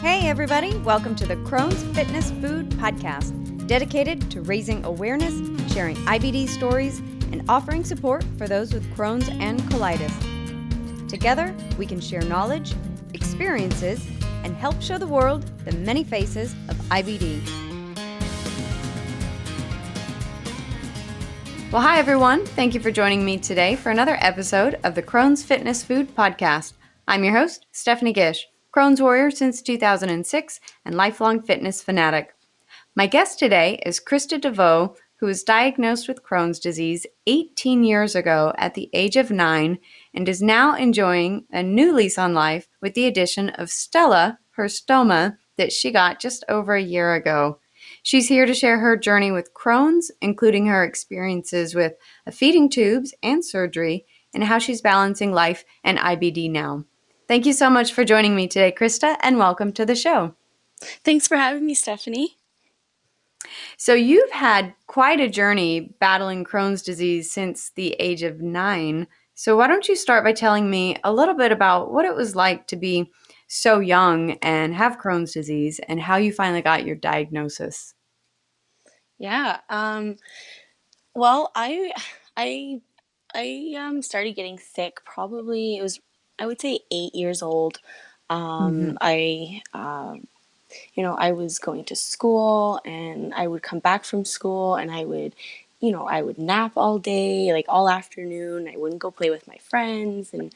Hey everybody, welcome to the Crohn's Fitness Food Podcast, dedicated to raising awareness, sharing IBD stories, and offering support for those with Crohn's and colitis. Together, we can share knowledge, experiences, and help show the world the many faces of IBD. Well, hi everyone. Thank you for joining me today for another episode of the Crohn's Fitness Food Podcast. I'm your host, Stephanie Gish, Crohn's warrior since 2006 and lifelong fitness fanatic. My guest today is Krista Deveau, who was diagnosed with Crohn's disease 18 years ago at the age of 9 and is now enjoying a new lease on life with the addition of Stella, her stoma, that she got just over a year ago. She's here to share her journey with Crohn's, including her experiences with feeding tubes and surgery, and how she's balancing life and IBD now. Thank you so much for joining me today, Krista, and welcome to the show. Thanks for having me, Stephanie. So you've had quite a journey battling Crohn's disease since the age of 9. So why don't you start by telling me a little bit about what it was like to be so young and have Crohn's disease and how you finally got your diagnosis? Yeah. Well, I started getting sick probably I would say 8 years old. I was going to school and I would come back from school and I would nap all day, like all afternoon. I wouldn't go play with my friends, and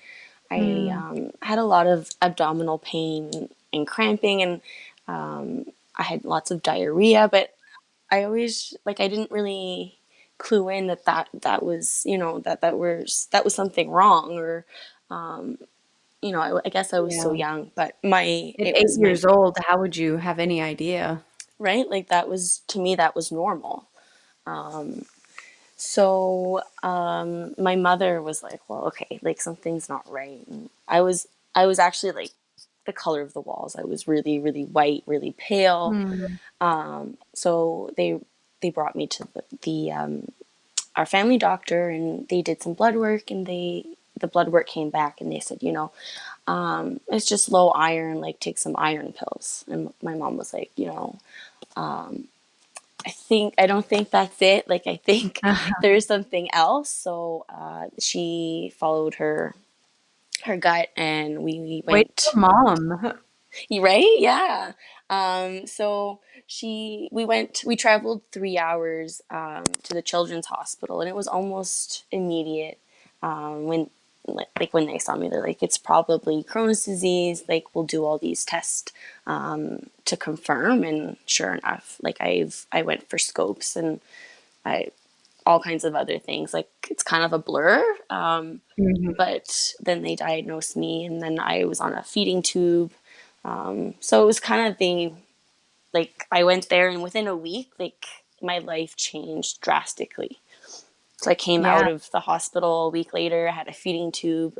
I had a lot of abdominal pain and cramping, and I had lots of diarrhea, but I always I didn't really clue in that was that was something wrong, or I guess I was so young, but At 8 years old, how would you have any idea? right, like that was, to me, that was normal. So my mother was like, well, okay, like something's not right. And I was actually like the color of the walls. I was really, really white, really pale. So they brought me to the our family doctor, and they did some blood work, and the blood work came back, and they said, it's just low iron, like take some iron pills. And my mom was like, I don't think that's it. Like, I think there's something else. So she followed her gut, and we Wait, went. your mom. Right? Yeah. So we traveled 3 hours to the children's hospital, and it was almost immediate. When when they saw me, they're like, it's probably Crohn's disease. Like, we'll do all these tests to confirm. And sure enough, I went for scopes, and I all kinds of other things. Like, it's kind of a blur. But then they diagnosed me, and then I was on a feeding tube. So it was kind of I went there, and within a week, my life changed drastically. So I came out of the hospital a week later, I had a feeding tube,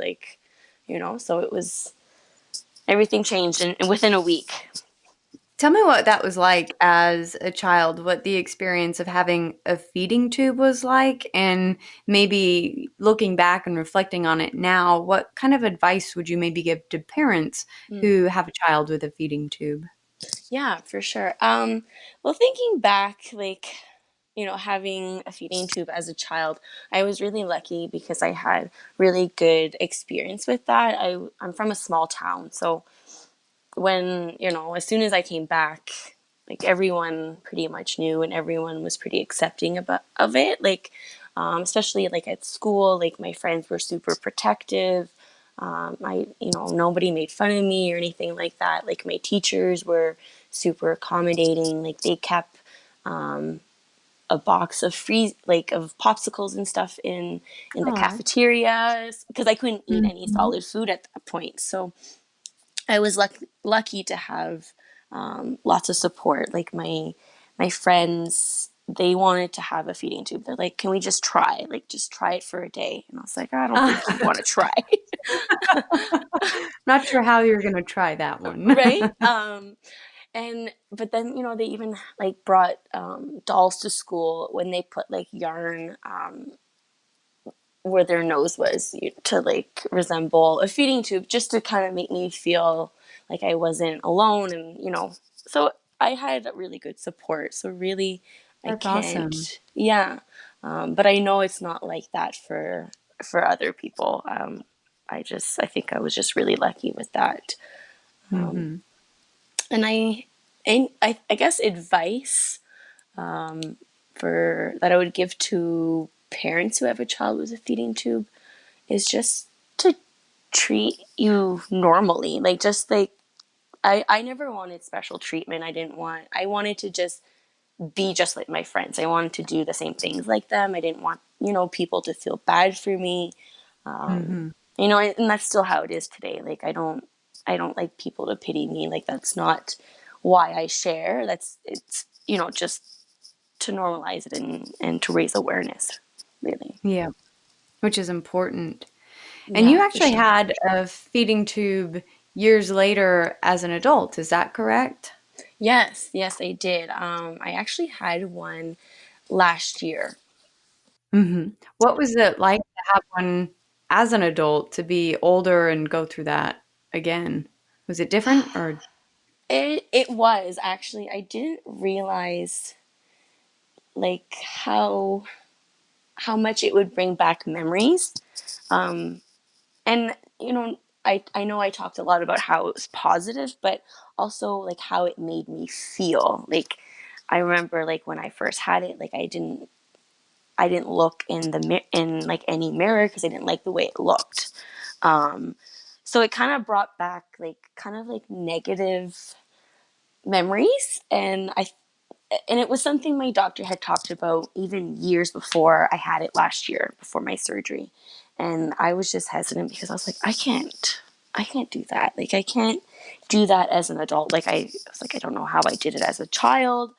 so it was, everything changed and within a week. Tell me what that was like as a child, what the experience of having a feeding tube was like, and maybe looking back and reflecting on it now, what kind of advice would you maybe give to parents who have a child with a feeding tube? Yeah, for sure. Well, thinking back, having a feeding tube as a child, I was really lucky because I had really good experience with that. I'm from a small town, so when, as soon as I came back, everyone pretty much knew, and everyone was pretty accepting of it. Especially at school, my friends were super protective. Nobody made fun of me or anything like that. My teachers were super accommodating. They kept a box of of popsicles and stuff in the cafeteria, because I couldn't eat any solid food at that point. So I was lucky to have lots of support. My friends, they wanted to have a feeding tube. They're like, "Can we just try? Just try it for a day." And I was like, "I don't think you want to try." Not sure how you're going to try that one. Right? But then, they even brought dolls to school when they put yarn where their nose was, to resemble a feeding tube, just to kind of make me feel like I wasn't alone, and so I had really good support. So really, I That's awesome. can't, yeah. But I know it's not like that for other people. I think I was just really lucky with that. Um, Mm-hmm. and I guess advice for that I would give to parents who have a child with a feeding tube is just to treat you normally. Like, just like, I never wanted special treatment. I wanted to just be just like my friends. I wanted to do the same things like them. I didn't want, people to feel bad for me. Mm-hmm. And that's still how it is today. Like, I don't like people to pity me. Like, that's not why I share. It's, just to normalize it and to raise awareness, really. Yeah, which is important. And you Yeah, for actually sure. had a feeding tube years later as an adult, is that correct? Yes, yes, I did. I actually had one last year. Mm-hmm. What was it like to have one as an adult, to be older and go through that again? Was it different or? It was actually. I didn't realize like how much it would bring back memories. Um, and I know I talked a lot about how it was positive, but also like how it made me feel. Like, I remember like when I first had it, like I didn't look in like any mirror because I didn't like the way it looked. Um, so it kind of brought back like kind of like negative memories, and it was something my doctor had talked about even years before I had it last year, before my surgery. And I was just hesitant because I was like, I can't do that. Like, I can't do that as an adult. Like, I was like, I don't know how I did it as a child,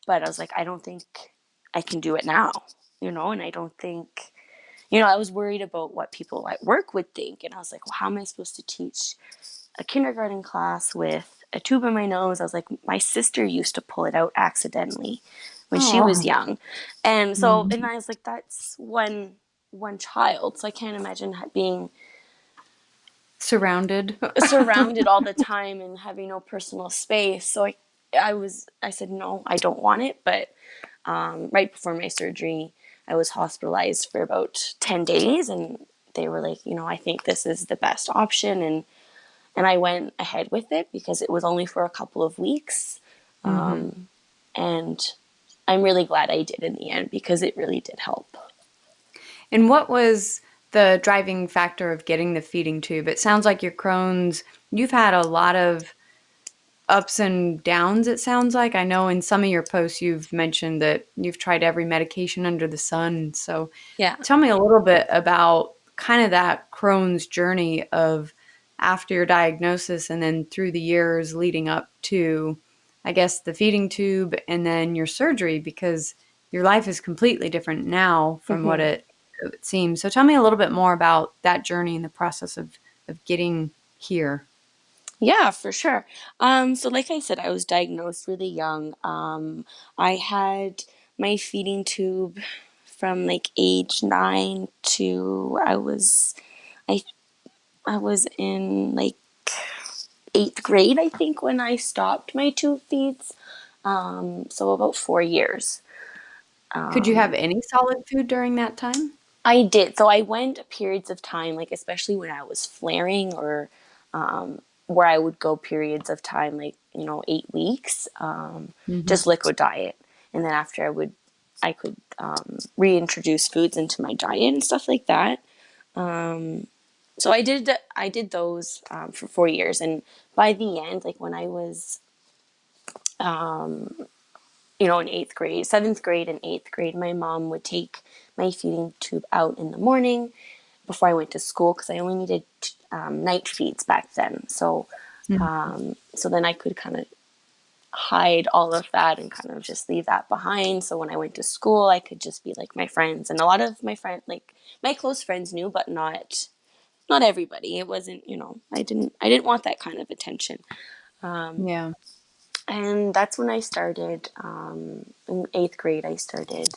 but I was like, I don't think I can do it now, and I don't think, I was worried about what people at work would think. And I was like, well, how am I supposed to teach a kindergarten class with a tube in my nose? I was like, my sister used to pull it out accidentally when she was Oh, young. And so, and mhm. I was like, that's one child. So I can't imagine being Surrounded. surrounded all the time and having no personal space. So I said, no, I don't want it. But right before my surgery, I was hospitalized for about 10 days, and they were like, I think this is the best option. And I went ahead with it because it was only for a couple of weeks. Hmm. And I'm really glad I did in the end because it really did help. And what was the driving factor of getting the feeding tube? It sounds like your Crohn's, you've had a lot of ups and downs, it sounds like. I know in some of your posts you've mentioned that you've tried every medication under the sun. So Yeah. tell me a little bit about kind of that Crohn's journey of after your diagnosis and then through the years leading up to, I guess, the feeding tube and then your surgery, because your life is completely different now from what Hmm. it seems. So tell me a little bit more about that journey and the process of getting here. Yeah, for sure. So like I said, I was diagnosed really young. I had my feeding tube from like age 9 to I I was in like 8th grade, I think, when I stopped my tube feeds. So about 4 years. Could you have Um, any solid food during that time? I did. So I went periods of time, like especially when I was flaring, or where I would go periods of time, like 8 weeks, Hmm. just liquid diet, and then after I could reintroduce foods into my diet and stuff like that. So I did those for 4 years, and by the end, like when I was in 8th grade, 7th grade, and 8th grade, my mom would take my feeding tube out in the morning before I went to school because I only needed night feeds back then. So then I could kind of hide all of that and kind of just leave that behind. So when I went to school, I could just be like my friends, and a lot of my friends, like my close friends, knew, but not everybody. It wasn't, I didn't want that kind of attention. Yeah. And that's when I started. In 8th grade, I started.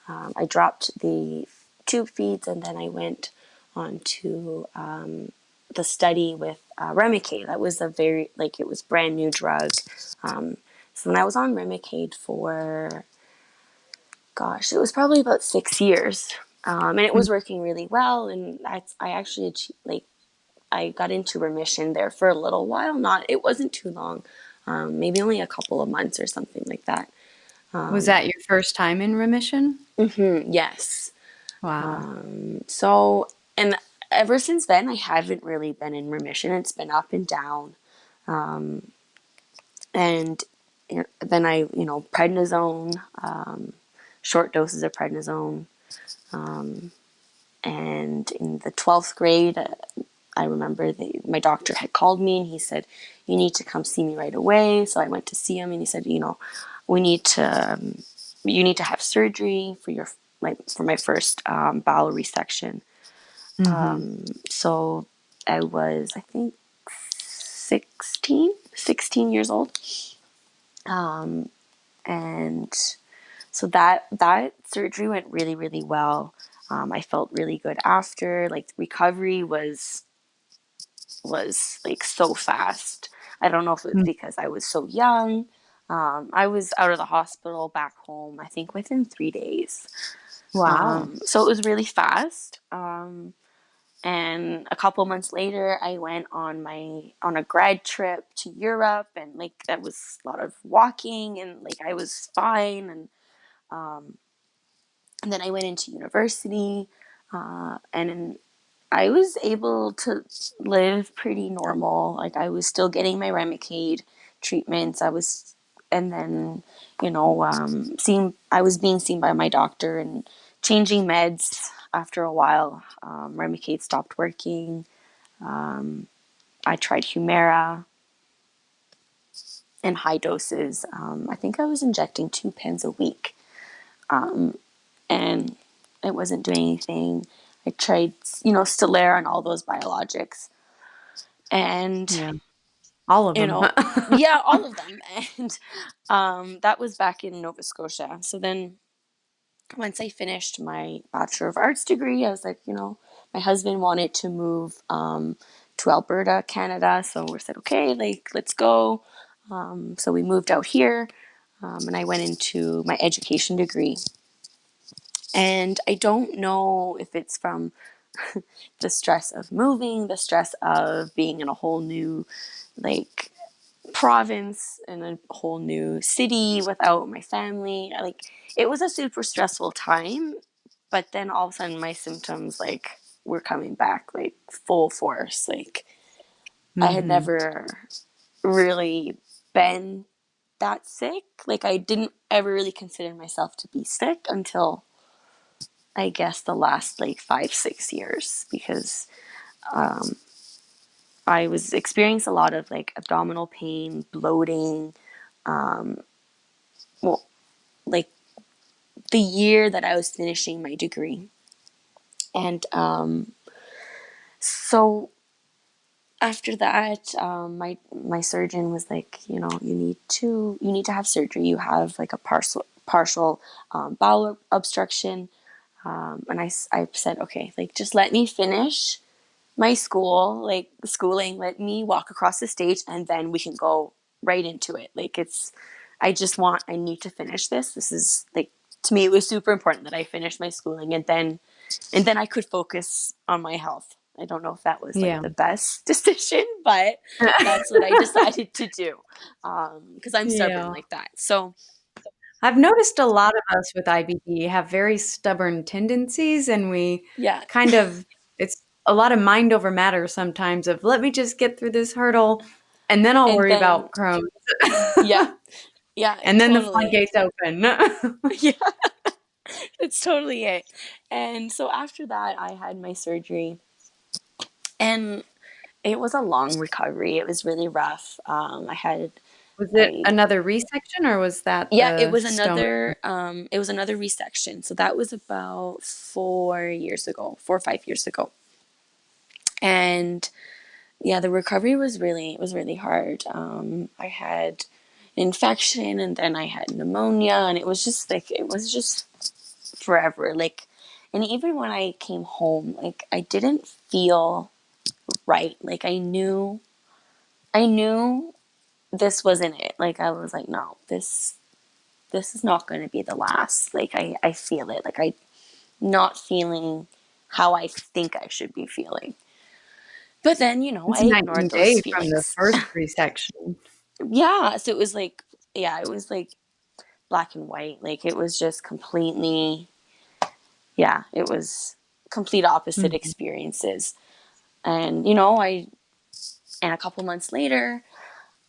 I dropped the tube feeds, and then I went on to the study with Remicade. That was a very, like, it was brand new drug. So when I was on Remicade for, gosh, it was probably about 6 years. And it was working really well. And I actually achieved, like, I got into remission there for a little while. It wasn't too long, maybe only a couple of months or something like that. Was that your first time in remission? Yes. Wow. So, and ever since then, I haven't really been in remission. It's been up and down. And then prednisone, short doses of prednisone. And in the 12th grade, I remember my doctor had called me and he said, "You need to come see me right away." So I went to see him and he said, "We need to, you need to have surgery for for my first bowel resection." So I was, I think, 16 years old. And so that surgery went really, really well. I felt really good after. Like, the recovery was like so fast. I don't know if it was because I was so young. I was out of the hospital back home, I think, within 3 days. Wow. So it was really fast. And a couple months later, I went on a grad trip to Europe, and like that was a lot of walking, and like I was fine. And then I went into university, and I was able to live pretty normal. Like, I was still getting my Remicade treatments. And then, I was being seen by my doctor and changing meds after a while. Remicade stopped working. I tried Humira in high doses. I think I was injecting 2 pens a week, and it wasn't doing anything. I tried, Stellaire and all those biologics. And Yeah. All of you them. know, yeah, all of them. And that was back in Nova Scotia. So then once I finished my Bachelor of Arts degree, I was like, my husband wanted to move to Alberta, Canada. So we said, okay, like, let's go. So we moved out here, and I went into my education degree. And I don't know if it's from the stress of moving, the stress of being in a whole new, like, province in a whole new city without my family. Like, it was a super stressful time, but then all of a sudden my symptoms, like, were coming back, like, full force. Like, I had never really been that sick. Like, I didn't ever really consider myself to be sick until, I guess, the last like 5-6 years, because I was experiencing a lot of like abdominal pain, bloating. Well, like, the year that I was finishing my degree. And so after that, my surgeon was like, you need to have surgery. You have like a partial bowel obstruction. And I said, okay, like, just let me finish my schooling. Let me walk across the stage, and then we can go right into it. Like, I need to finish this. This is like, to me, it was super important that I finish my schooling, and then I could focus on my health. I don't know if that was like Yeah. the best decision, but that's what I decided to do. Because I'm stubborn Yeah. like that. So I've noticed a lot of us with IBD have very stubborn tendencies, and we yeah, kind of, it's a lot of mind over matter sometimes of, let me just get through this hurdle and then I'll and worry then about Crohn's. yeah, yeah, And then the totally, floodgates open. yeah, it's totally it. And so after that, I had my surgery, and it was a long recovery. It was really rough. Was it I another resection or was that Yeah, the stoma? it was another resection. So that was about 4 years ago, 4 or 5 years ago. And yeah, the recovery was really hard. I had an infection, and then I had pneumonia, and it was just forever. Like, and even when I came home, like, I didn't feel right. Like I knew this wasn't it. Like I was like, no, this is not going to be the last. Like I feel it. Like I not feeling how I think I should be feeling. But then, It's I night ignored and those day from the feelings. first resection. Yeah. So it was like, yeah, it was like black and white. Like it was just completely, yeah, it was complete opposite Mhm. experiences. And, and a couple months later,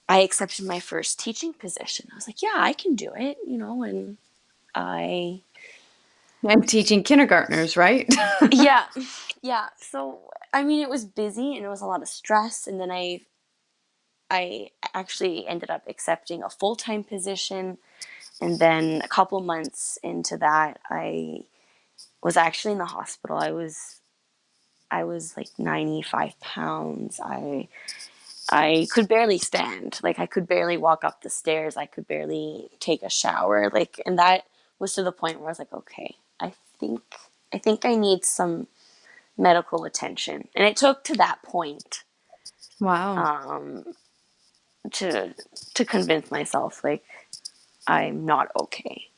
I accepted my first teaching position. I was like, yeah, I can do it, and I, And teaching kindergartners, right? yeah, yeah. So, I mean, it was busy and it was a lot of stress. And then I actually ended up accepting a full-time position. And then a couple months into that, I was actually in the hospital. I was like 95 pounds. I could barely stand. Like I could barely walk up the stairs. I could barely take a shower. Like, and that was to the point where I was like, okay, think I think I need some medical attention. And it took to that point Wow. um, to to convince myself like I'm not okay.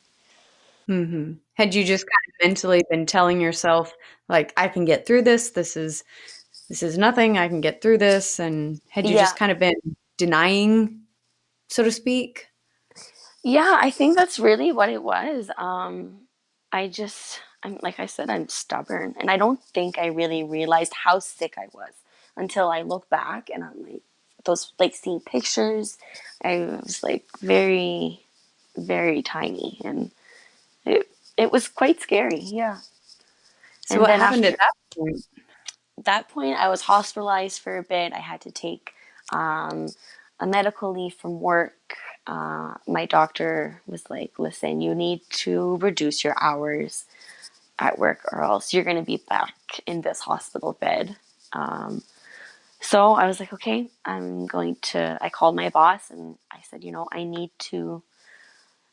Had you just kind of mentally been telling yourself, like, I can get through this. This is nothing. I can get through this. And had you Yeah, just kind of been denying, so to speak? yeah, I think that's really what it was. I'm like I said, I'm stubborn, and I don't think I really realized how sick I was until I look back and I'm like, those like seeing pictures. I was like very, very tiny, and it was quite scary. Yeah, So and what then happened at after that point? that point, I was hospitalized for a bit. I had to take um, a medical leave from work. My doctor was like, listen, you need to reduce your hours at work or else you're going to be back in this hospital bed. So I was like, okay, I called my boss and I said, I need to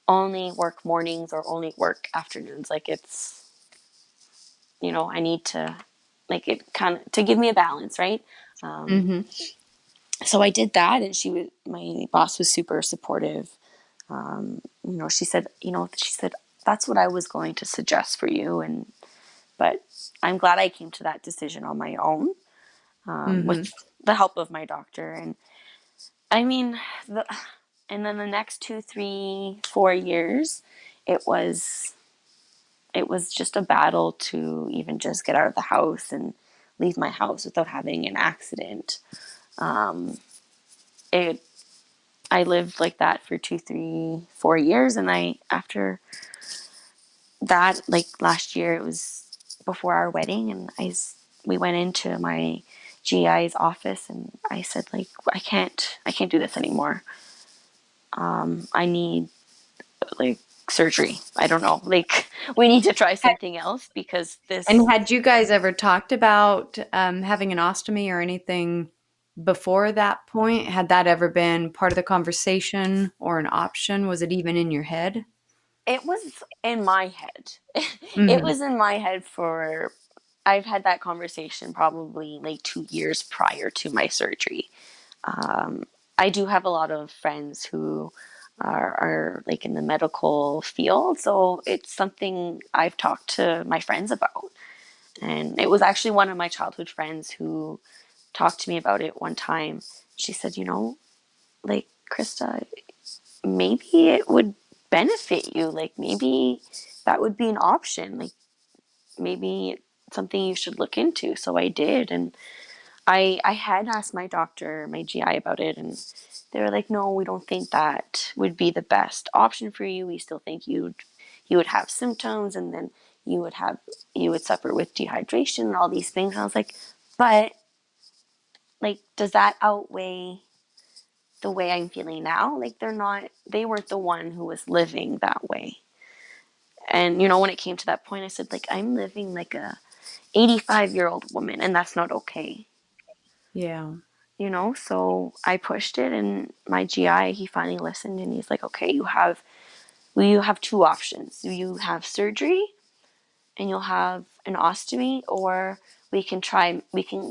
only work mornings or only work afternoons. Like I need to, like it kind of, to give me a balance, right? Um, Mhm. so I did that, and my boss was super supportive. She said that's what I was going to suggest for you, but I'm glad I came to that decision on my own with Mhm. the help of my doctor. And I mean, and then the next 2, 3, 4 years, it was it was just a battle to even just get out of the house and leave my house without having an accident. It I lived like that for 2, 3, 4 years, and after that, like last year, it was before our wedding, and we went into my GI's office, and I said like I can't do this anymore. I need like surgery. I don't know, like we need to try something else because And this. had you guys ever talked about having an ostomy or anything before that point? Had that ever been part of the conversation or an option? Was it even in your head? It was in my head. It Mhm. was in my head for. I've had that conversation probably like 2 years prior to my surgery. Um, I do have a lot of friends who are like in the medical field, so it's something I've talked to my friends about. And it was actually one of my childhood friends who talked to me about it one time. She said, like Krista, maybe it would benefit you. Like maybe that would be an option. Like maybe it's something you should look into. So I did, and I had asked my doctor, my GI, about it, and they were like, "No, we don't think that would be the best option for you. We still think you would have symptoms, and then you would suffer with dehydration and all these things." And I was like, "But like, does that outweigh the way I'm feeling now? Like, they weren't the one who was living that way." And when it came to that point, I said, like, I'm living like a 85-year-old woman, and that's not okay. Yeah. So I pushed it, and my GI, he finally listened, and he's like, okay, you have two options. You have surgery and you'll have an ostomy, or we can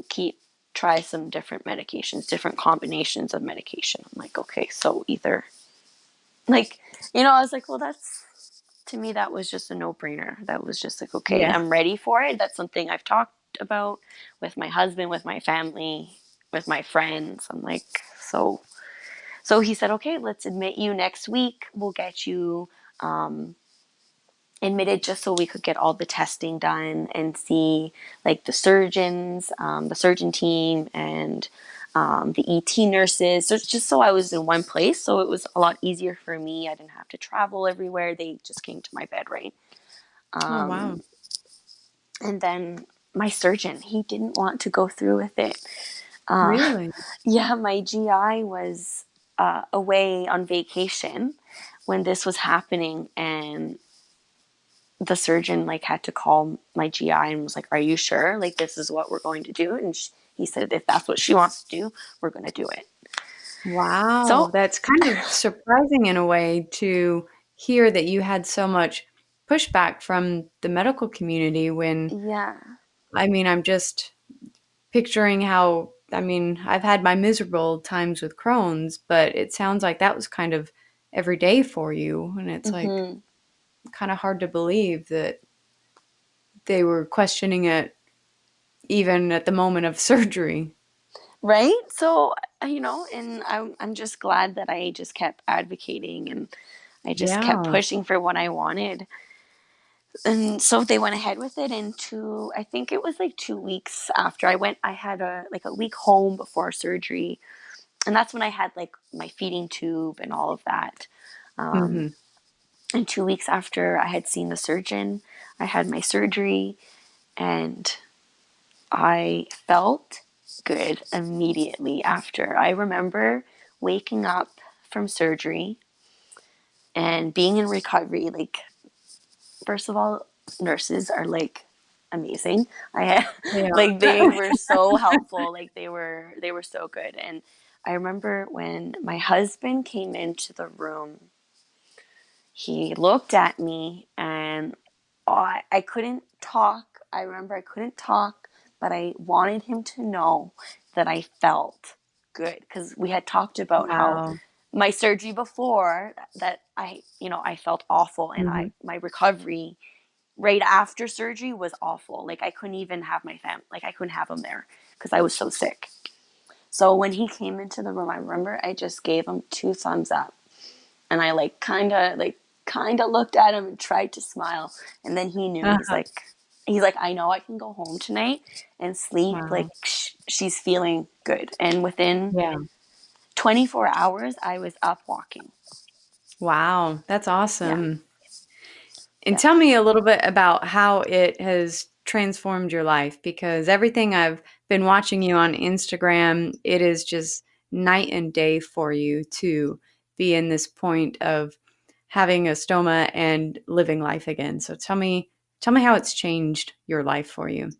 keep try some different medications, different combinations of medication. I'm like, okay, so either like, I was like, well, that's, to me, that was just a no-brainer. That was just like, okay, Yeah. I'm ready for it. That's something I've talked about with my husband, with my family, with my friends. I'm like, so he said, okay, let's admit you next week. We'll get you admitted just so we could get all the testing done and see like the surgeons, the surgeon team, and the ET nurses. So it's just so I was in one place. So it was a lot easier for me. I didn't have to travel everywhere. They just came to my bed, right? Oh, wow. And then my surgeon, he didn't want to go through with it. Uh, Really? yeah, my GI was away on vacation when this was happening, and the surgeon like had to call my GI and was like, "Are you sure? Like this is what we're going to do?" And he said, "If that's what she wants to do, we're going to do it." Wow. So That's kind of surprising in a way to hear that you had so much pushback from the medical community when, yeah, I mean, I'm just picturing how, I mean, I've had my miserable times with Crohn's, but it sounds like that was kind of every day for you. And it's like hmm kind of hard to believe that they were questioning it even at the moment of surgery. right. So and I'm just glad that I just kept advocating and I just kept Yeah. pushing for what I wanted. And so they went ahead with it. And I think it was like 2 weeks after I went, I had a week home before surgery, and that's when I had like my feeding tube and all of that. Um, Hmm. and 2 weeks after I had seen the surgeon, I had my surgery, and I felt good immediately after. I remember waking up from surgery and being in recovery. Like, first of all, nurses are like amazing. I had They like are. they were so helpful. Like they were so good. And I remember when my husband came into the room, he looked at me, and I couldn't talk. I remember I couldn't talk, but I wanted him to know that I felt good because we had talked about how Wow. my surgery before that I felt awful, and Hmm. my recovery right after surgery was awful. Like I couldn't even have my like I couldn't have him there because I was so sick. So when he came into the room, I remember I just gave him two thumbs up, and I like kind of looked at him and tried to smile, and then he knew. Uh-huh. He's like, I know I can go home tonight and sleep. Like Wow. she's feeling good, and within Yeah. 24 hours, I was up walking. Wow. That's Yeah, awesome. And yeah. tell me a little bit about how it has transformed your life because everything I've been watching you on Instagram, it is just night and day for you to be in this point of having a stoma and living life again. So tell me how it's changed your life for you.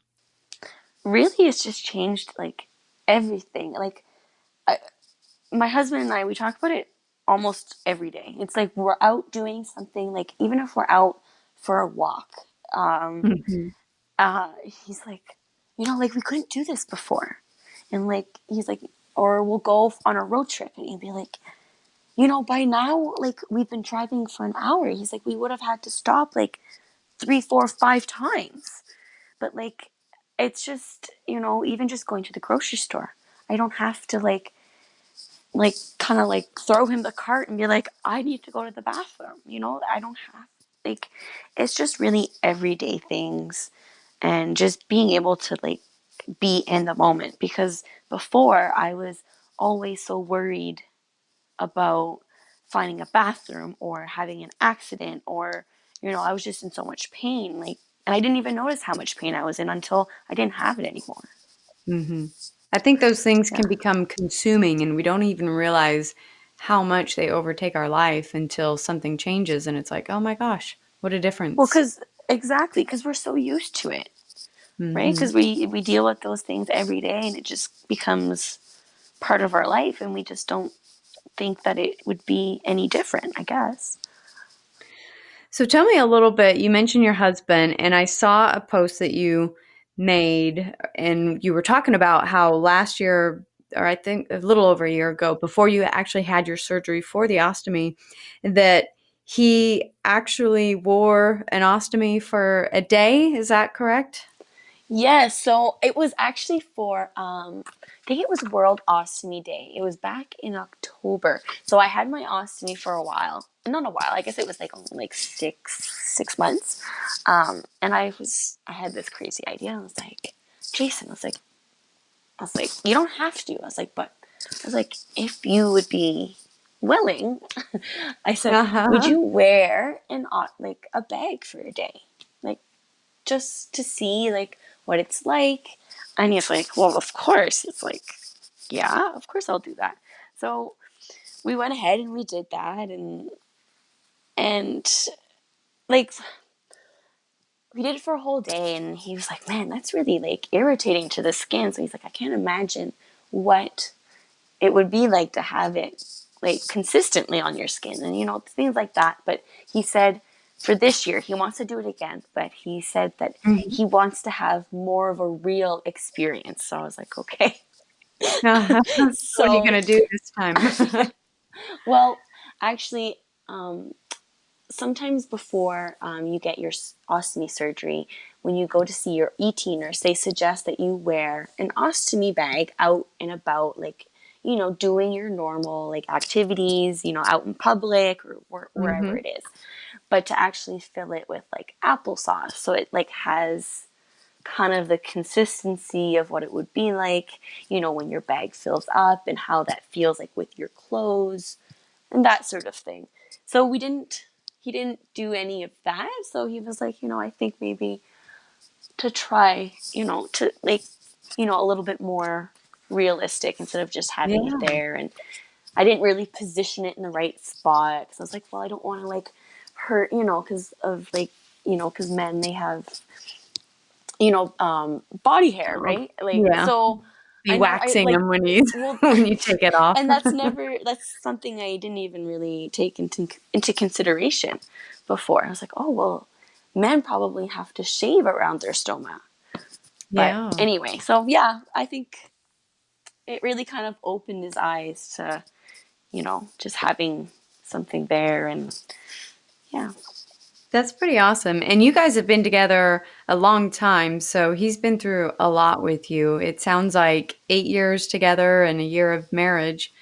Really, it's just changed like everything. Like my husband and I, we talk about it almost every day. It's like we're out doing something, like even if we're out for a walk, um, Mhm. he's like, like we couldn't do this before. And like, he's like, or we'll go on a road trip and he'd be like, by now, like we've been driving for an hour. He's like, we would have had to stop like three, four, five times. But like, it's just, even just going to the grocery store, I don't have to like kind of like throw him the cart and be like, I need to go to the bathroom. I don't have like, it's just really everyday things, and just being able to like be in the moment, because before I was always so worried about finding a bathroom or having an accident, or I was just in so much pain, like, and I didn't even notice how much pain I was in until I didn't have it anymore. Mhm. I think those things Yeah. can become consuming and we don't even realize how much they overtake our life until something changes and it's like, "Oh my gosh, what a Well, difference." because we're so used to it, right? Mhm. Because we deal with those things every day, and it just becomes part of our life, and we just don't think that it would be any different, I guess. So tell me a little bit, you mentioned your husband and I saw a post that you made, and you were talking about how last year, or I think a little over a year ago, before you actually had your surgery for the ostomy, that he actually wore an ostomy for a day. Is that correct? Yes, so it was actually for I think it was World Ostomy Day. It was back in October. So I had my ostomy for a while. Not a while. I guess it was like only like six months. And I had this crazy idea. I was like, Jason, I was like, you don't have to. I was like, if you would be willing, I said, would Uh-huh. you wear like a bag for a day? Like just to see like what it's like. And he's like, well, of course. It's like, yeah, of course I'll do that. So we went ahead and we did that, and like we did it for a whole day, and he was like, man, that's really like irritating to the skin. So he's like, I can't imagine what it would be like to have it like consistently on your skin, and things like that. But he said for this year he wants to do it again, but he said that Mhm. he wants to have more of a real experience. So I was like, okay. Uh-huh. What are you So gonna do this time? yeah. Well, actually, sometimes before you get your ostomy surgery, when you go to see your ET nurse, they suggest that you wear an ostomy bag out and about, like, doing your normal like activities, out in public or wherever Hmm. it is, but to actually fill it with like applesauce, so it like has kind of the consistency of what it would be like, when your bag fills up, and how that feels like with your clothes and that sort of thing. So he didn't do any of that. So he was like, I think maybe to try, to like, a little bit more realistic instead of just having it Yeah. there. And I didn't really position it in the right spot because I was like, well, I don't want to like hurt, because of like, because men, they have, body hair, Oh, right? Like, yeah. so Be I never, I waxing like, them when you well, when you take it off. and that's something I didn't even really take into consideration before. I was like, oh well, men probably have to shave around their stoma. But Yeah. anyway, so yeah, I think it really kind of opened his eyes to, just having something there. And yeah. That's pretty awesome. And you guys have been together a long time, so he's been through a lot with you. It sounds like 8 years together and a year of marriage.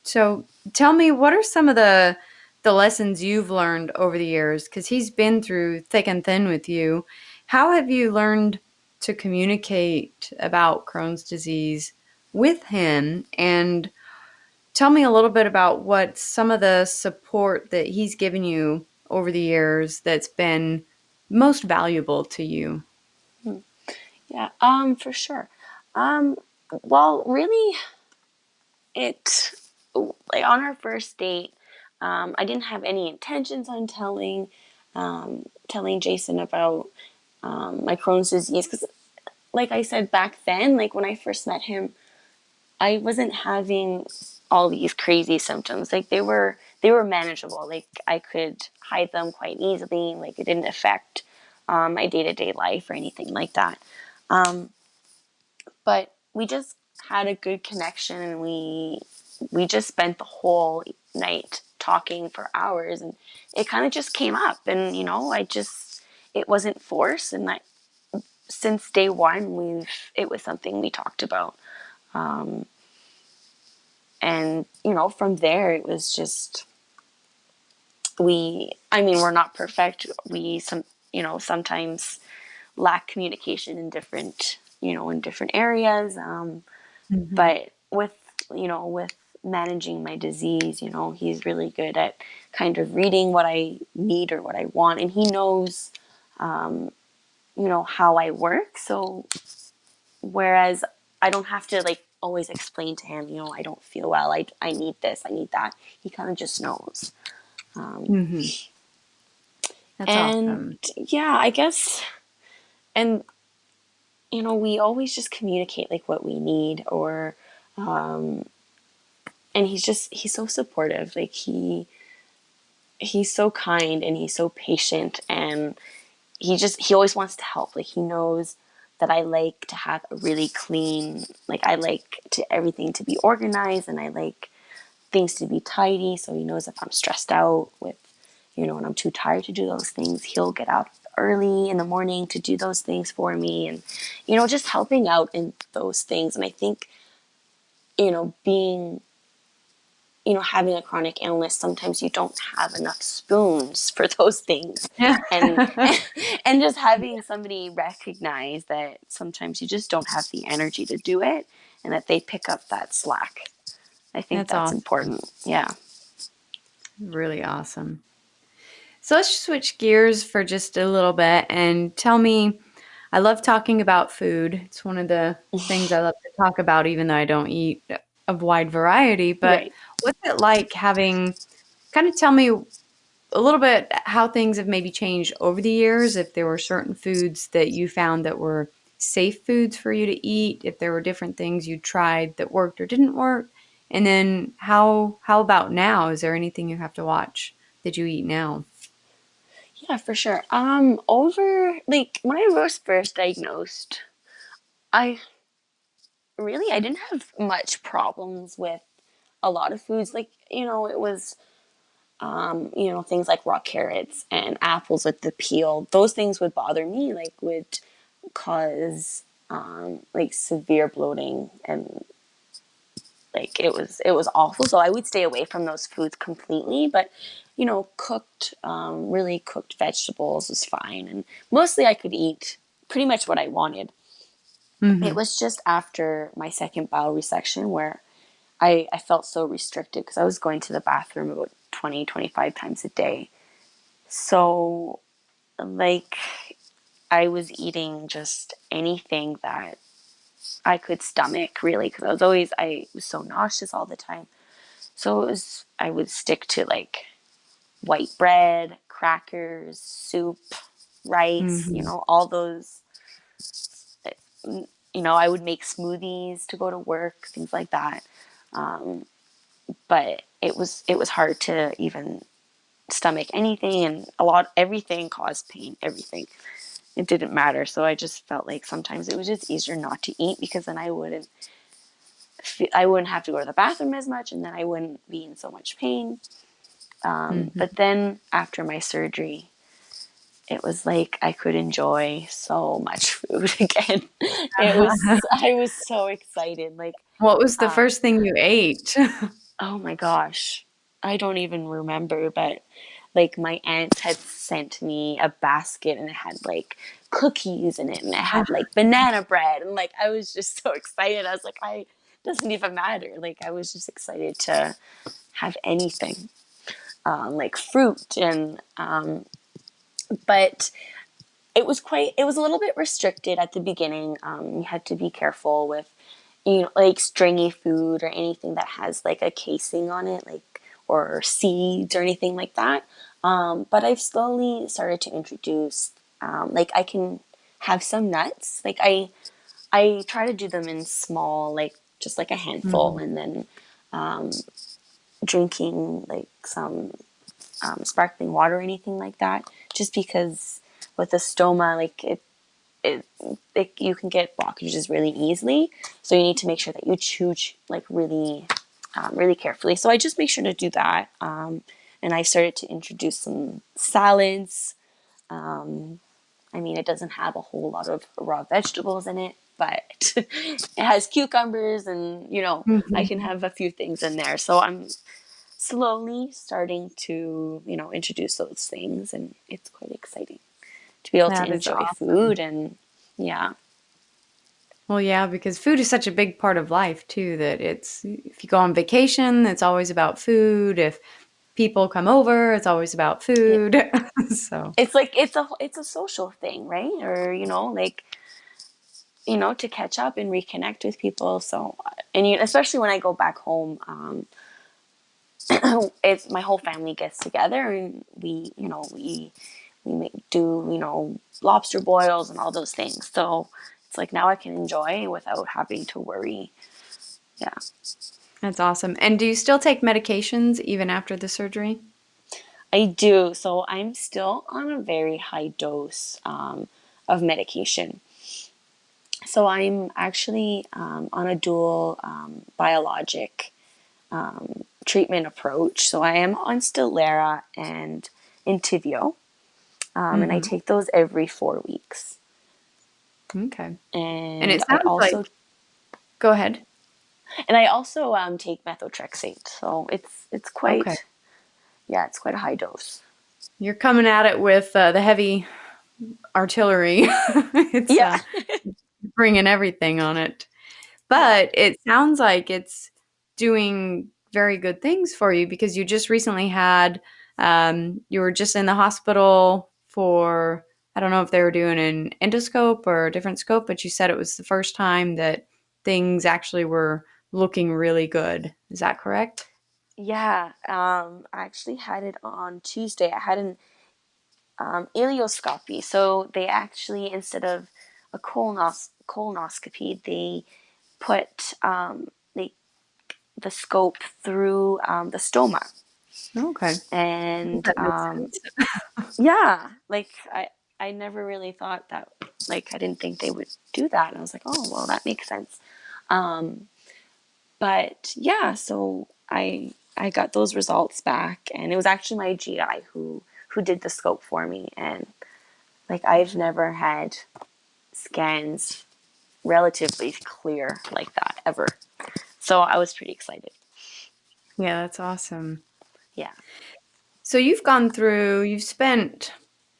So tell me, what are some of the lessons you've learned over the years? Because he's been through thick and thin with you. How have you learned to communicate about Crohn's disease with him? And tell me a little bit about what some of the support that he's given you over the years that's been most valuable to you. Yeah, for sure. Um, well, really, it like on our first date, I didn't have any intentions on telling Jason about my Crohn's disease because, like I said back then, like when I first met him, I wasn't having all these crazy symptoms. Like they were manageable. Like I could hide them quite easily. Like it didn't affect my day to day life or anything like that. Um, but we just had a good connection, and we just spent the whole night talking for hours, and it kind of just came up. And it wasn't forced, and that since day one it was something we talked about. And from there it was just, we're not perfect. We sometimes lack communication in different areas. Mhm. But with managing my disease, he's really good at kind of reading what I need or what I want, and he knows how I work. So whereas I don't have to like always explain to him, I don't feel well, I need this, I need that. He kind of just knows. Mhm. That's And awesome. yeah, I guess, and we always just communicate like what we need, or and he's so supportive. Like he's so kind, and he's so patient, and he always wants to help. Like he knows that I like to have a really clean, like I like to everything to be organized, and I like things to be tidy. So he knows if I'm stressed out with, and I'm too tired to do those things, he'll get up early in the morning to do those things for me, and just helping out in those things. And I think being having a chronic illness, sometimes you don't have enough spoons for those things. Yeah. And and just having somebody recognize that sometimes you just don't have the energy to do it, and that they pick up that slack. I think That's that's awesome. important. Yeah. Really awesome. So let's switch gears for just a little bit and tell me, I love talking about food. It's one of the things I love to talk about, even though I don't eat a wide variety. But Right. what's it like having, kind of tell me a little bit how things have maybe changed over the years, if there were certain foods that you found that were safe foods for you to eat, if there were different things you tried that worked or didn't work, and then how about now? Is there anything you have to watch that you eat now? Yeah, for sure. Over like when I was first diagnosed, I I didn't have much problems with a lot of foods. Like, it was things like raw carrots and apples with the peel. Those things would bother me, like would cause like severe bloating, and like it was awful. So I would stay away from those foods completely. But cooked, really cooked vegetables was fine, and mostly I could eat pretty much what I wanted. It Hmm. was just after my second bowel resection where I felt so restricted because I was going to the bathroom about 20, 25 times a day. So, like, I was eating just anything that I could stomach, really, because I was so nauseous all the time. So I would stick to like white bread, crackers, soup, rice, Hmm. all those. I would make smoothies to go to work, things like that. Um, but it was hard to even stomach anything, and everything caused pain, everything. It didn't matter. So I just felt like sometimes it was just easier not to eat, because then I wouldn't have to go to the bathroom as much, and then I wouldn't be in so much pain. Hmm. But then after my surgery, it was like I could enjoy so much food again. I was so excited. Like, What was the um, first thing you ate? oh my gosh, I don't even remember, but like my aunt had sent me a basket, and it had like cookies in it, and it had like banana bread, and like I was just so excited. I was like, I doesn't even matter. Like I was just excited to have anything, like fruit, and but it was a little bit restricted at the beginning. You had to be careful with, like stringy food or anything that has like a casing on it, like, or seeds or anything like that. But I've slowly started to introduce, like I can have some nuts. Like I try to do them in small, like just like a handful, Mhm. and then drinking like some sparkling water or anything like that. Just because with the stoma, like you can get blockages really easily. So you need to make sure that you chew like really, really carefully. So I just make sure to do that. And I started to introduce some salads. I mean, it doesn't have a whole lot of raw vegetables in it, but it has cucumbers, and I can Mhm. have a few things in there. So I'm slowly starting to introduce those things, and it's quite exciting to be able to That is enjoy awesome. food. And yeah. Well, yeah, because food is such a big part of life too, that it's if you go on vacation, it's always about food. If people come over, it's always about It, food. So, it's like it's a social thing, right? Or like to catch up and reconnect with people. So, and especially when I go back home, it's my whole family gets together, and we do lobster boils and all those things. So it's like now I can enjoy without having to worry. Yeah. that's awesome. And do you still take medications even after the surgery? I do. So I'm still on a very high dose of medication. So I'm actually on a dual biologic treatment approach. So I am on Stelara and Entyvio, and I Mm-hmm. take those every 4 weeks. Okay. And And it sounds like, go ahead. I also take methotrexate. So it's Okay. quite, yeah, it's quite a high dose. You're coming at it with the heavy artillery. It's Yeah. bringing everything on it. Yeah. But it sounds like it's doing very good things for you because you just recently had, you were just in the hospital for, I don't know if they were doing an endoscope or a different scope, but you said it was the first time that things actually were looking really good. Is that correct? Yeah. I actually had it on Tuesday. I had an ileoscopy. So they actually, instead of a colonoscopy, they put the scope through the stoma. Okay. And That makes sense. yeah, like I never really thought that, like I didn't think they would do that. And I was like, oh, well, that makes sense. Um, but yeah, so I got those results back, and it was actually my GI who did the scope for me. And like I've never had scans relatively clear like that ever. So I was pretty excited. Yeah, that's awesome. Yeah. So you've spent,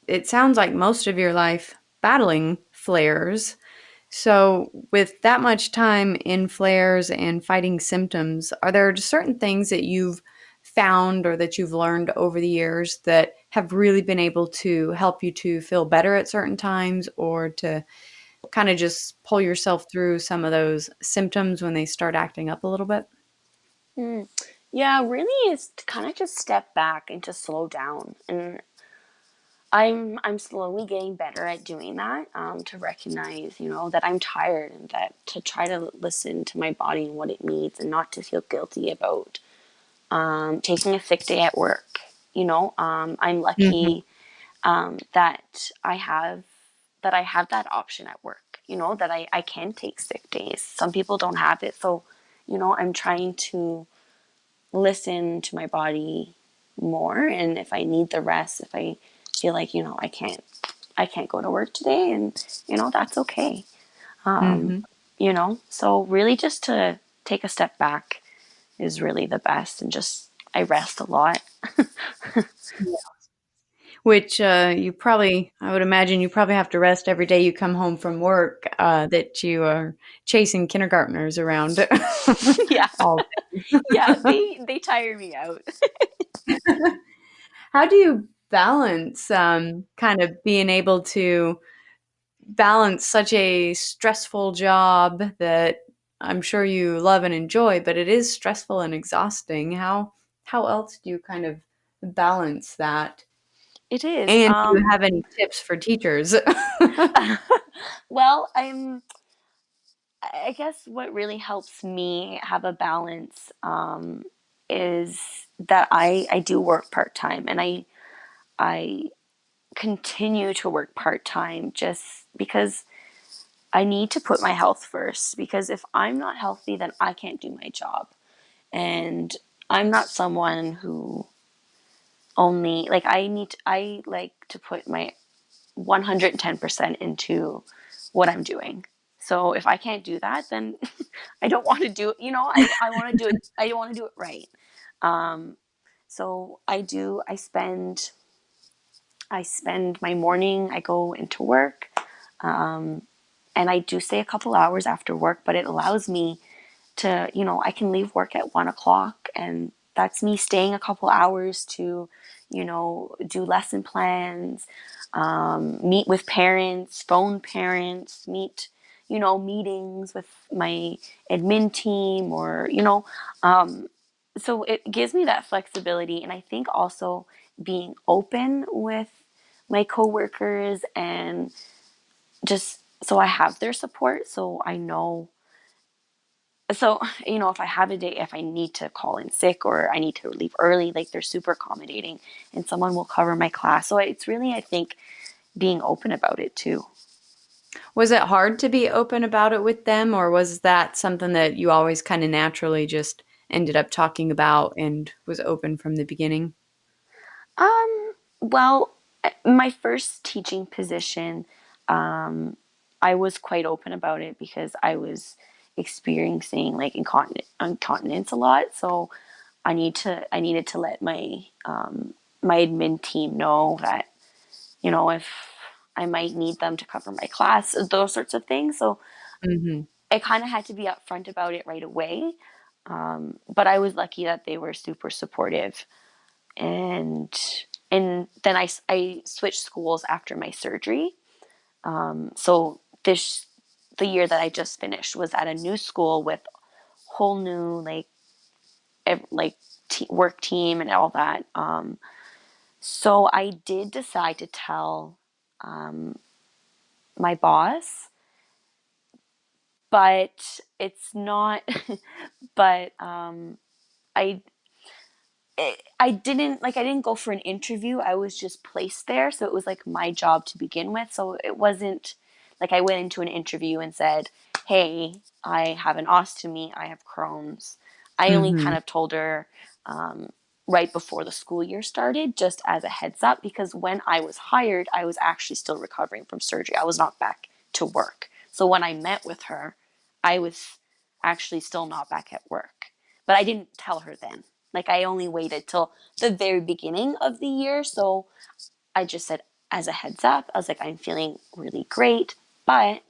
it sounds like most of your life battling flares. So, with that much time in flares and fighting symptoms, are there certain things that you've found or that you've learned over the years that have really been able to help you to feel better at certain times or to kind of just pull yourself through some of those symptoms when they start acting up a little bit? Mm. Yeah, really is to kind of just step back and to slow down. And I'm slowly getting better at doing that, to recognize, that I'm tired, and that to try to listen to my body and what it needs, and not to feel guilty about taking a sick day at work. I'm Mhm. lucky that I have that option at work. That I can take sick days. Some people don't have it, so I'm trying to listen to my body more, and if I need the rest, if I feel like I can't go to work today, and that's okay. Mhm. So really just to take a step back is really the best, and just I rest a lot. Which you probably, I would imagine you probably have to rest every day you come home from work, that you are chasing kindergartners around Yeah. all Yeah, day. they tire me out. How do you balance kind of being able to balance such a stressful job that I'm sure you love and enjoy, but it is stressful and exhausting? How else do you kind of balance that? It is. And do you have any tips for teachers? Well, I guess what really helps me have a balance is that I do work part time, and I continue to work part time just because I need to put my health first. Because if I'm not healthy, then I can't do my job, and I'm not someone who only like I like to put my 110% into what I'm doing. So if I can't do that, then I don't want to do it. I want to do it. I want to do it right. Um, so I spend my morning, I go into work, and I do stay a couple hours after work, but it allows me to, I can leave work at 1 o'clock, and that's me staying a couple hours to, do lesson plans, meet with parents, phone parents, meetings with my admin team, or, so it gives me that flexibility. And I think also being open with my coworkers, and just so I have their support, so I know. So, if I have a day, if I need to call in sick or I need to leave early, like they're super accommodating, and someone will cover my class. So it's really, I think, being open about it too. Was it hard to be open about it with them, or was that something that you always kind of naturally just ended up talking about and was open from the beginning? Well, my first teaching position, um, I was quite open about it because I was experiencing like incontinence a lot. So I needed to let my admin team know that, if I might need them to cover my class, those sorts of things. So Hmm. I kind of had to be upfront about it right away. But I was lucky that they were super supportive, and then I switched schools after my surgery. So the year that I just finished was at a new school with whole new like work team and all that. So I did decide to tell my boss, but it's not. But I I didn't go for an interview. I was just placed there, so it was like my job to begin with. So it wasn't like I went into an interview and said, "Hey, I have an ostomy. I have Crohn's." I only kind Hmm. of told her right before the school year started, just as a heads up, because when I was hired, I was actually still recovering from surgery. I was not back to work. So when I met with her, I was actually still not back at work. But I didn't tell her then. Like I only waited till the very beginning of the year. So I just said, as a heads up, I was like, I'm feeling really great. But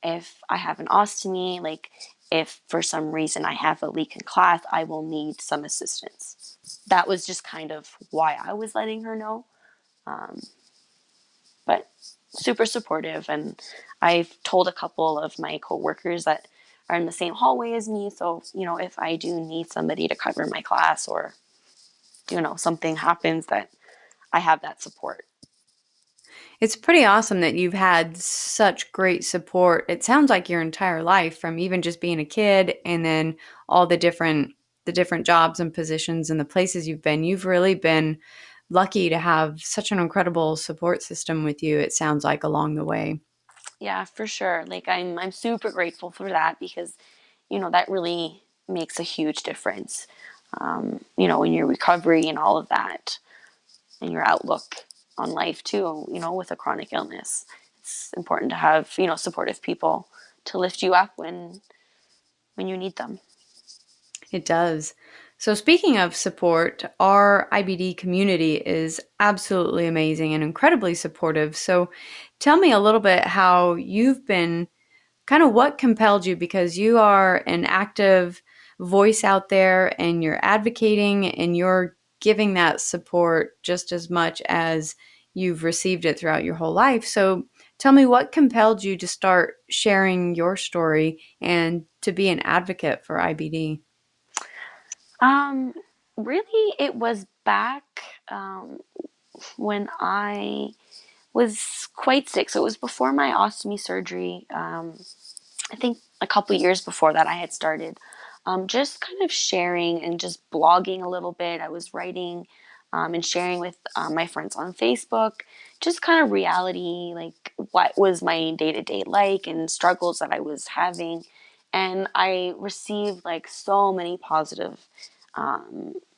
if I have an ostomy, like if for some reason I have a leak in class, I will need some assistance. That was just kind of why I was letting her know. Um, but super supportive. And I've told a couple of my coworkers that are in the same hallway as me. So, if I do need somebody to cover my class or, something happens, that I have that support. It's pretty awesome that you've had such great support. It sounds like your entire life, from even just being a kid and then all the different jobs and positions and the places you've been. You've really been lucky to have such an incredible support system with you, it sounds like, along the way. Yeah, for sure. Like I'm super grateful for that because, that really makes a huge difference. In your recovery and all of that and your outlook on life too, with a chronic illness. It's important to have, supportive people to lift you up when you need them. It does. So, speaking of support, our IBD community is absolutely amazing and incredibly supportive. So, tell me a little bit how you've been, kind of what compelled you, because you are an active voice out there and you're advocating and you're giving that support just as much as you've received it throughout your whole life. So tell me what compelled you to start sharing your story and to be an advocate for IBD. Um, Really, it was back when I was quite sick. So it was before my ostomy surgery. I think a couple years before that, I had started just kind of sharing and just blogging a little bit. I was writing and sharing with my friends on Facebook, just kind of reality, like what was my day to day like and struggles that I was having. And I received like so many positive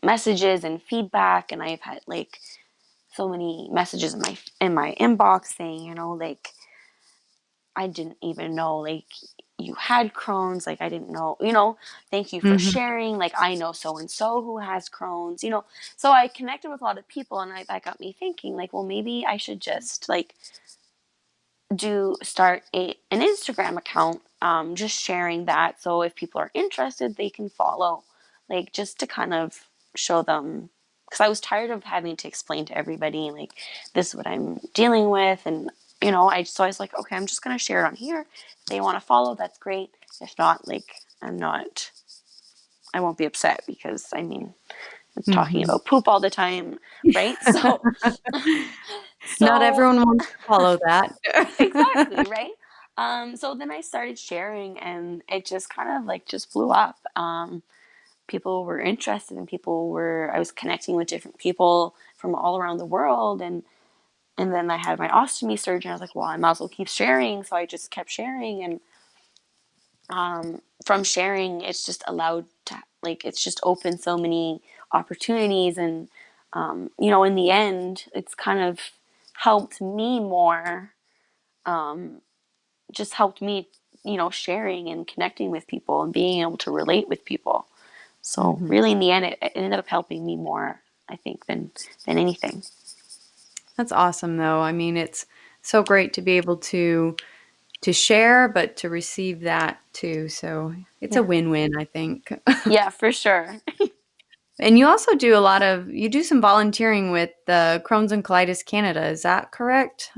messages and feedback, and I've had like so many messages in my inbox saying, like I didn't even know like you had Crohn's. Like I didn't know, thank you for Hmm. sharing. Like I know so and so who has Crohn's. So I connected with a lot of people, and that got me thinking like, well, maybe I should just like do start an Instagram account, just sharing that. So if people are interested, they can follow, like just to kind of show them. Because I was tired of having to explain to everybody like this is what I'm dealing with, and I was like, okay, I'm just gonna share it on here. If they want to follow, that's great. If not, like I'm not. I won't be upset because I mean, it's talking Hmm. about poop all the time, right? So, Not so everyone wants to follow that. exactly, right? So then I started sharing, and it just kind of like just blew up. People were interested, and I was connecting with different people from all around the world, and And then I had my ostomy surgery. I was like, well, I might as well keep sharing. So I just kept sharing. And from sharing, it's just allowed to, like, it's just opened so many opportunities. And, in the end, it's kind of helped me more, just helped me, sharing and connecting with people and being able to relate with people. So Mm-hmm. really, in the end, it ended up helping me more, I think, than anything. That's awesome, though. I mean, it's so great to be able to share, but to receive that too. So it's a Yeah. win-win, I think. Yeah, for sure. And you also you do some volunteering with the Crohn's and Colitis Canada. Is that correct?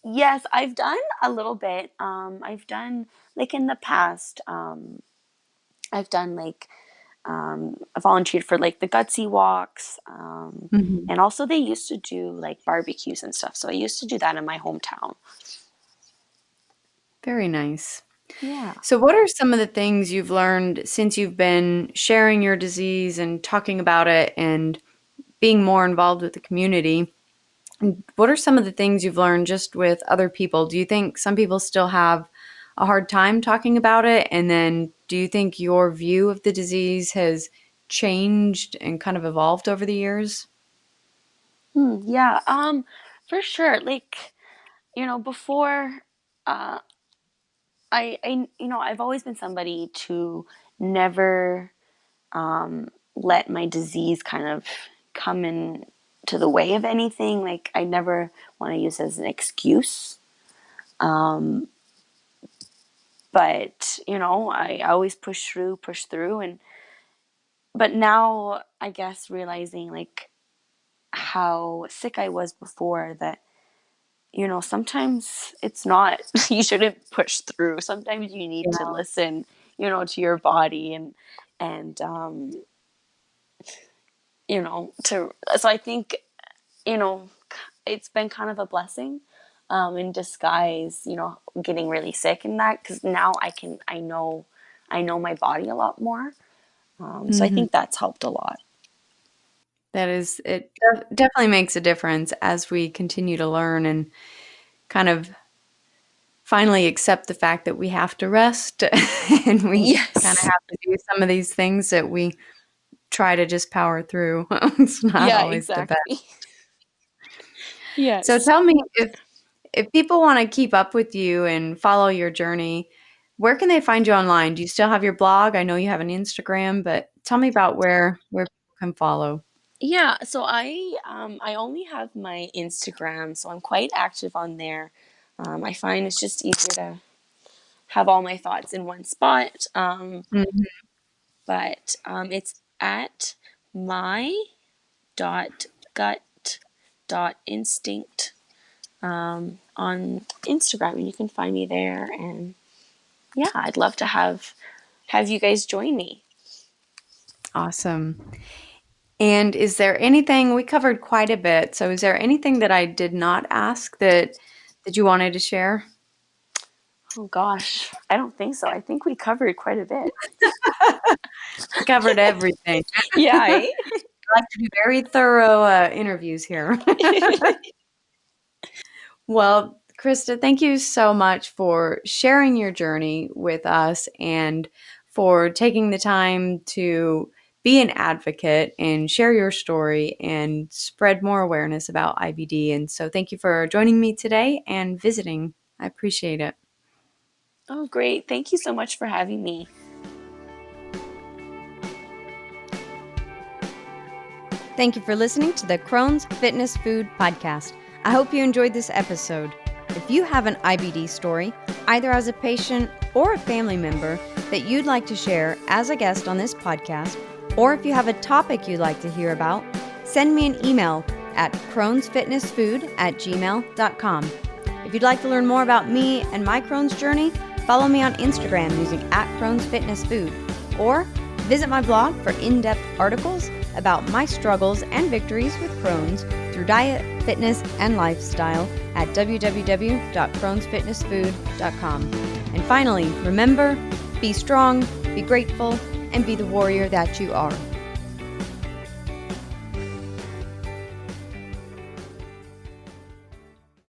Yes, I've done a little bit. I've done, like, in the past, I've done, like, I volunteered for, like, the gutsy walks. Mhm. And also they used to do, like, barbecues and stuff. So I used to do that in my hometown. Very nice. Yeah. So, what are some of the things you've learned since you've been sharing your disease and talking about it and being more involved with the community? And what are some of the things you've learned just with other people? Do you think some people still have a hard time talking about it? And then do you think your view of the disease has changed and kind of evolved over the years? Yeah. For sure. Like, before, uh, I've always been somebody to never, let my disease kind of come in to the way of anything. Like, I never want to use it as an excuse. Um, but I always push through, but now I guess realizing, like, how sick I was before, that sometimes it's not, you shouldn't push through. Sometimes you need to Yeah. listen, to your body, and so I think, you know, it's been kind of a blessing, in disguise, getting really sick in that, because now I know my body a lot more. So I Mhm. think that's helped a lot. It definitely makes a difference as we continue to learn and kind of finally accept the fact that we have to rest and we kind of Yes. have to do some of these things that we try to just power through. It's not Yeah, always the best. exactly. So Yes. tell me, if people want to keep up with you and follow your journey, where can they find you online? Do you still have your blog? I know you have an Instagram, but tell me about where people can follow. Yeah, so I only have my Instagram, so I'm quite active on there. I find it's just easier to have all my thoughts in one spot. Mhm. But it's at my dot gut dot instinct, on Instagram, and you can find me there. And yeah, I'd love to have you guys join me. Awesome. And is there anything we covered quite a bit? So is there anything that I did not ask that you wanted to share? Oh gosh, I don't think so. I think we covered quite a bit. We covered everything. Yeah. I Eh? like to do very thorough interviews here. Well, Krista, thank you so much for sharing your journey with us and for taking the time to be an advocate and share your story and spread more awareness about IBD. And so, thank you for joining me today and visiting. I appreciate it. Oh, great. Thank you so much for having me. Thank you for listening to the Crohn's Fitness Food Podcast. I hope you enjoyed this episode. If you have an IBD story, either as a patient or a family member, that you'd like to share as a guest on this podcast, or if you have a topic you'd like to hear about, send me an email at crohnsfitnessfood@gmail.com. If you'd like to learn more about me and my Crohn's journey, follow me on Instagram using @crohnsfitnessfood, or visit my blog for in-depth articles about my struggles and victories with Crohn's through diet, fitness, and lifestyle at www.crohnsfitnessfood.com. And finally, remember, be strong, be grateful, and be the warrior that you are.